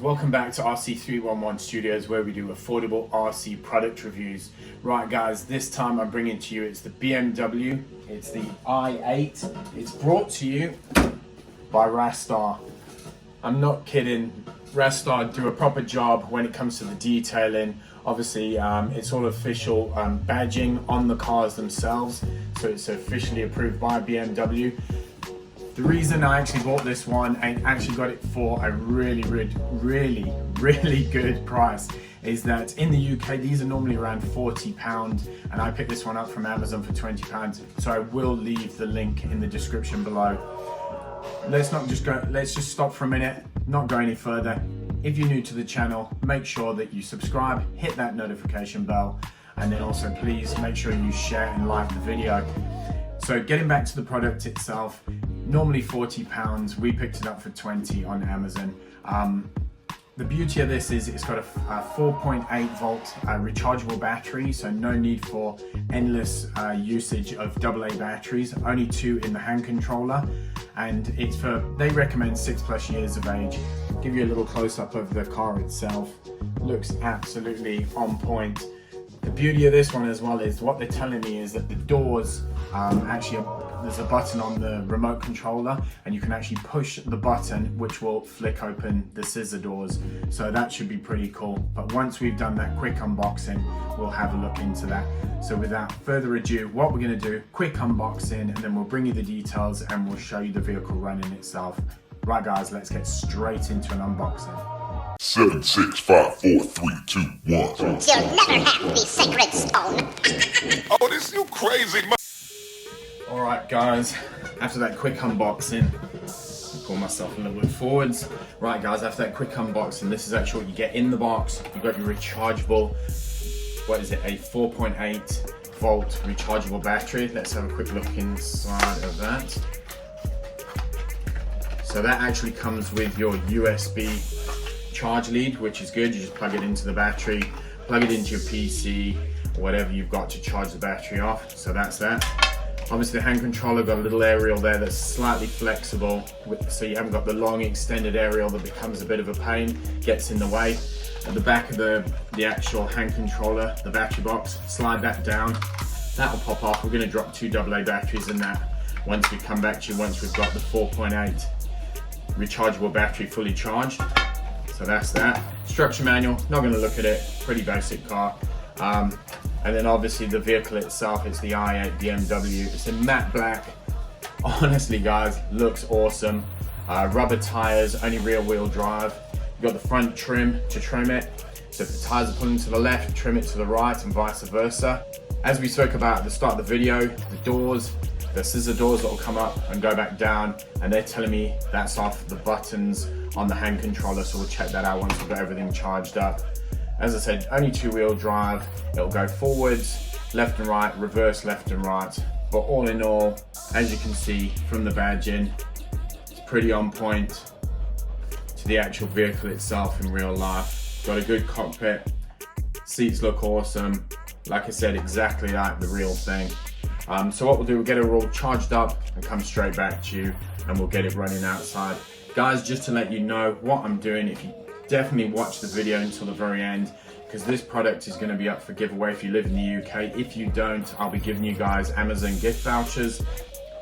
welcome back to RC311 Studios, where we do affordable RC product reviews. Right guys, this time I'm bringing to you, it's the BMW, it's the i8. It's brought to you by Rastar. I'm not kidding, Rastar do a proper job when it comes to the detailing. Obviously it's all official badging on the cars themselves, so it's officially approved by BMW. The reason I actually bought this one and actually got it for a really good price is that in the UK these are normally around £40, and I picked this one up from Amazon for £20, so I will leave the link in the description below. Let's just stop for a minute, not go any further. If you're new to the channel, make sure that you subscribe, hit that notification bell, and then also please make sure you share and like the video. So getting back to the product itself, normally £40, we picked it up for 20 on Amazon. The beauty of this is it's got a 4.8 volt rechargeable battery, so no need for endless usage of AA batteries, only 2 in the hand controller, and it's for, they recommend 6+ years of age. Give you a little close-up of the car itself, looks absolutely on point. The beauty of this one as well is what they're telling me is that the doors there's a button on the remote controller, and you can actually push the button which will flick open the scissor doors, so that should be pretty cool. But once we've done that quick unboxing, we'll have a look into that. So without further ado, what we're going to do, quick unboxing, and then we'll bring you the details and we'll show you the vehicle running itself. Right guys, let's get straight into an unboxing. 7, 6, 5, 4, 3, 2, 1. You'll never have the sacred stone. Oh, this you crazy, man. Alright guys, after that quick unboxing, I'll pull myself a little bit forwards. Right guys, after that quick unboxing, this is actually what you get in the box. You've got your rechargeable, what is it, a 4.8 volt rechargeable battery. Let's have a quick look inside of that. So that actually comes with your USB charge lead, which is good. You just plug it into the battery, plug it into your PC, or whatever you've got to charge the battery off. So that's that. Obviously the hand controller got a little aerial there that's slightly flexible, so you haven't got the long extended aerial that becomes a bit of a pain, gets in the way. At the back of the actual hand controller, the battery box, slide that down, that'll pop off. We're going to drop 2 AA batteries in that once we come back to you, once we've got the 4.8 rechargeable battery fully charged. So that's that. Structure manual, not going to look at it, pretty basic car. And then obviously the vehicle itself, it's the i8 BMW. It's in matte black. Honestly guys, looks awesome. Rubber tires, only rear wheel drive. You've got the front trim to trim it. So if the tires are pulling to the left, trim it to the right and vice versa. As we spoke about at the start of the video, the doors, the scissor doors that will come up and go back down, and they're telling me that's off the buttons on the hand controller, so we'll check that out once we've got everything charged up. As I said, only 2-wheel drive. It'll go forwards, left and right, reverse, left and right. But all in all, as you can see from the badging, it's pretty on point to the actual vehicle itself in real life. Got a good cockpit, seats look awesome. Like I said, exactly like the real thing. So what we'll do, we'll get it all charged up and come straight back to you, and we'll get it running outside. Guys, just to let you know what I'm doing, if you definitely watch the video until the very end, because this product is going to be up for giveaway if you live in the UK. If you don't, I'll be giving you guys Amazon gift vouchers.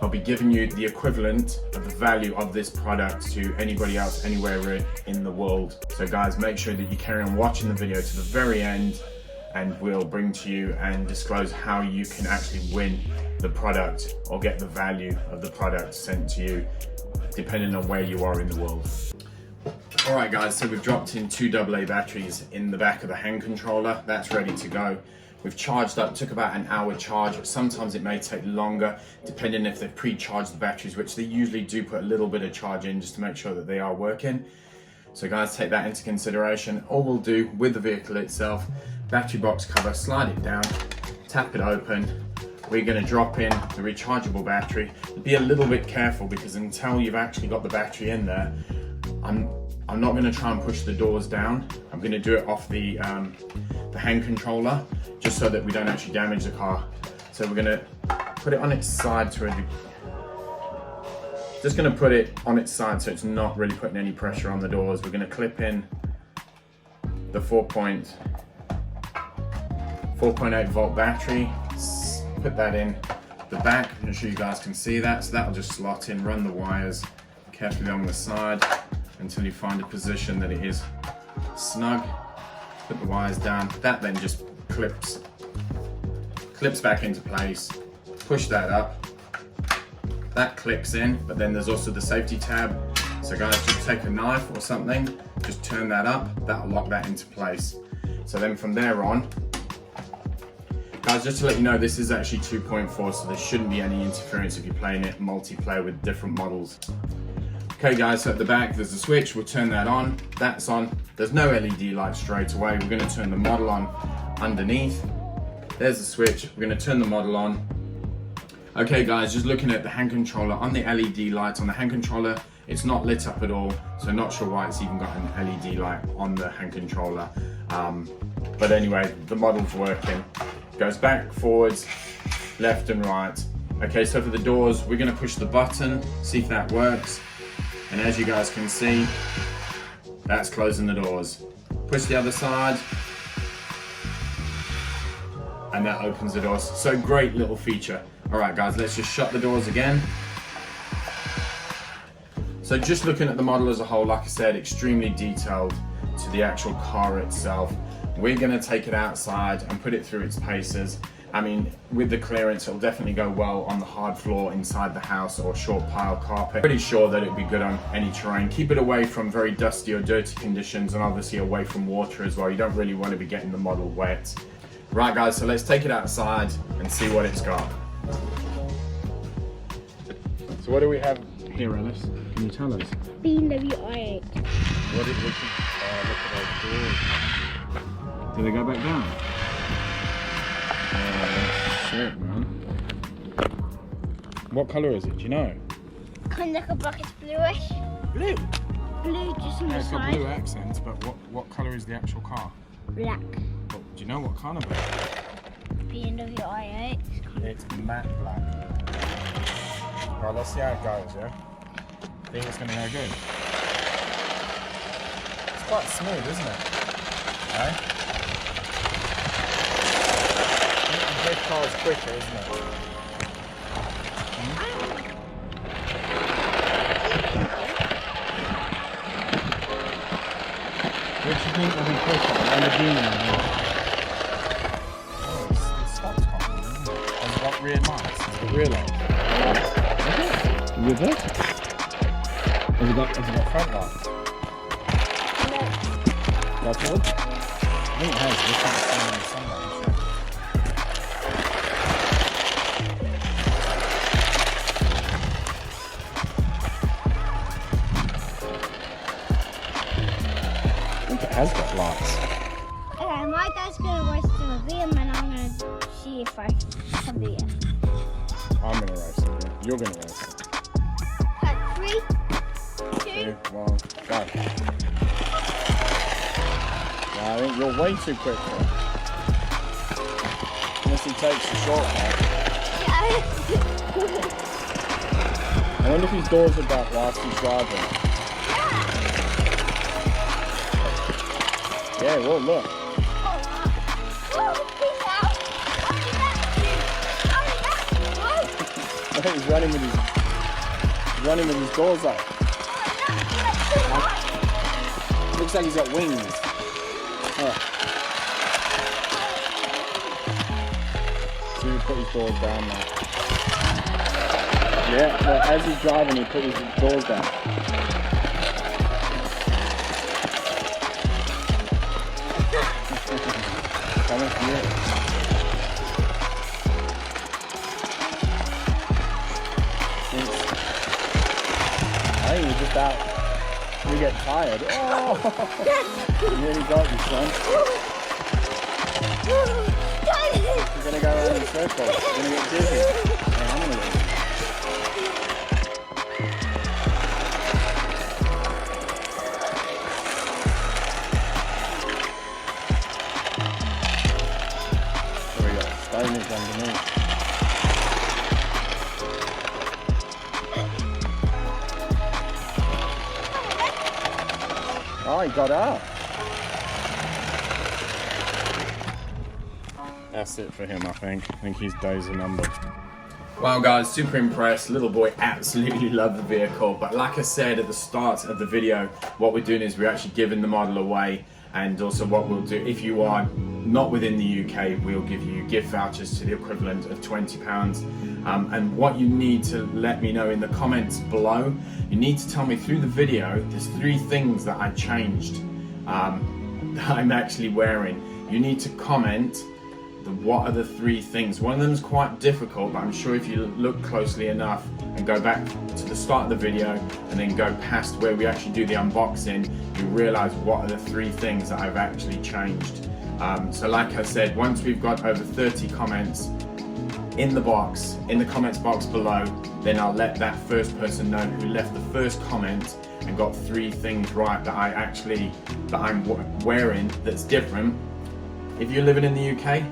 I'll be giving you the equivalent of the value of this product to anybody else anywhere in the world. So guys, make sure that you carry on watching the video to the very end, and we'll bring to you and disclose how you can actually win the product or get the value of the product sent to you, depending on where you are in the world. Alright guys, so we've dropped in 2 AA batteries in the back of the hand controller. That's ready to go. We've charged up, took about an hour charge. Sometimes it may take longer, depending if they've pre-charged the batteries, which they usually do put a little bit of charge in just to make sure that they are working. So guys, take that into consideration. All we'll do with the vehicle itself, battery box cover, slide it down, tap it open. We're going to drop in the rechargeable battery. Be a little bit careful, because until you've actually got the battery in there, I'm not going to try and push the doors down. I'm going to do it off the hand controller, just so that we don't actually damage the car. So we're going to put it on its side to a Just going to put it on its side so it's not really putting any pressure on the doors. We're going to clip in the 4.8 volt battery. Put that in the back. I'm sure you guys can see that. So that'll just slot in, run the wires carefully along the side until you find a position that it is snug. Put the wires down. That then just clips back into place. Push that up. That clicks in, but then there's also the safety tab. So guys, just take a knife or something, just turn that up. That'll lock that into place. So then from there on, guys, just to let you know, this is actually 2.4, so there shouldn't be any interference if you're playing it multiplayer with different models. Okay guys, so at the back there's a switch, we'll turn that on, that's on. There's no LED light straight away, we're going to turn the model on underneath. There's the switch, we're going to turn the model on. Okay guys, just looking at the hand controller, on the LED light on the hand controller, it's not lit up at all, so not sure why it's even got an LED light on the hand controller. But anyway, the model's working. Goes back, forwards, left and right. Okay, so for the doors, we're gonna push the button, see if that works. And as you guys can see, that's closing the doors. Push the other side, and that opens the doors. So great little feature. All right guys, let's just shut the doors again. So just looking at the model as a whole, like I said, extremely detailed to the actual car itself. We're gonna take it outside and put it through its paces. I mean, with the clearance, it'll definitely go well on the hard floor inside the house or short pile carpet. Pretty sure that it'd be good on any terrain. Keep it away from very dusty or dirty conditions, and obviously away from water as well. You don't really want to be getting the model wet. Right guys, so let's take it outside and see what it's got. So what do we have here, Alice? Can you tell us? BMW i8. What is it? Look at those doors. Do they go back down? Shit, man. What colour is it? Do you know? Kind of like a black, it's bluish. Blue. Blue just on the It's got side. blue accents, but what colour is the actual car? Black. Do you know what kind of it? BMW i8. It's matte black. Right, let's see how it goes, yeah? Think it's going to go good? It's quite smooth, isn't it? Eh? This car is quicker, isn't it? What do you think will be quicker? Lamborghini? Oh, it's stopped confident, isn't it? Has it got rear lights? It's the rear light. Reverse? Has it got front lights? No. That's good? I think it has. This one's standing in the sunlight. I think it has got lights. Okay, my dad's going to race to a VM and I'm going to see if I can beat it. I'm going to race it. You're going to race it. 3, 2, 2, 1, go. Yeah, I think you're way too quick for it. Unless he takes the shortcut. I wonder if his doors are back whilst he's driving. Yeah, well, look. I think he's running with his doors up. Looks like he's got wings. Oh. So he put his doors down now. Yeah, well, as he's driving, he put his doors down. Coming from here. I think we're just out. We get tired. Oh! You nearly got you, son. You're gonna go around in circles. You're gonna get dizzy. Yeah, I'm gonna get dizzy. There we go. Stoners underneath. Oh, he got up. That's it for him, I think. I think his days are numbered. Well guys, super impressed. Little boy absolutely loved the vehicle, but like I said at the start of the video, what we're doing is we're actually giving the model away, and also what we'll do, if you are not within the UK, we'll give you gift vouchers to the equivalent of £20. And what you need to let me know in the comments below, you need to tell me through the video, there's 3 things that I changed that I'm actually wearing. You need to comment what are the 3 things. One of them is quite difficult, but I'm sure if you look closely enough and go back to the start of the video and then go past where we actually do the unboxing, you realize what are the 3 things that I've actually changed. So like I said, once we've got over 30 comments in the comments box below, then I'll let that first person know who left the first comment and got 3 things right that I'm wearing that's different. If you're living in the UK,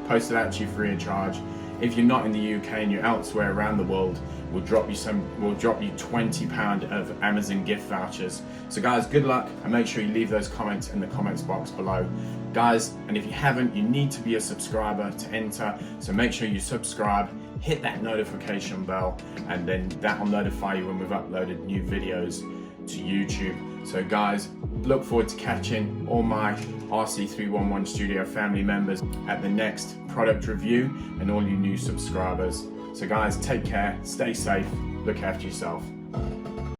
post it out to you free of charge. If you're not in the UK and you're elsewhere around the world, we'll drop you £20 of Amazon gift vouchers. So guys, good luck, and make sure you leave those comments in the comments box below. Guys, and if you haven't, you need to be a subscriber to enter, so make sure you subscribe, hit that notification bell, and then that will notify you when we've uploaded new videos to YouTube. So guys, look forward to catching all my RC311 Studio family members at the next product review, and all you new subscribers. So guys, take care, stay safe, look after yourself.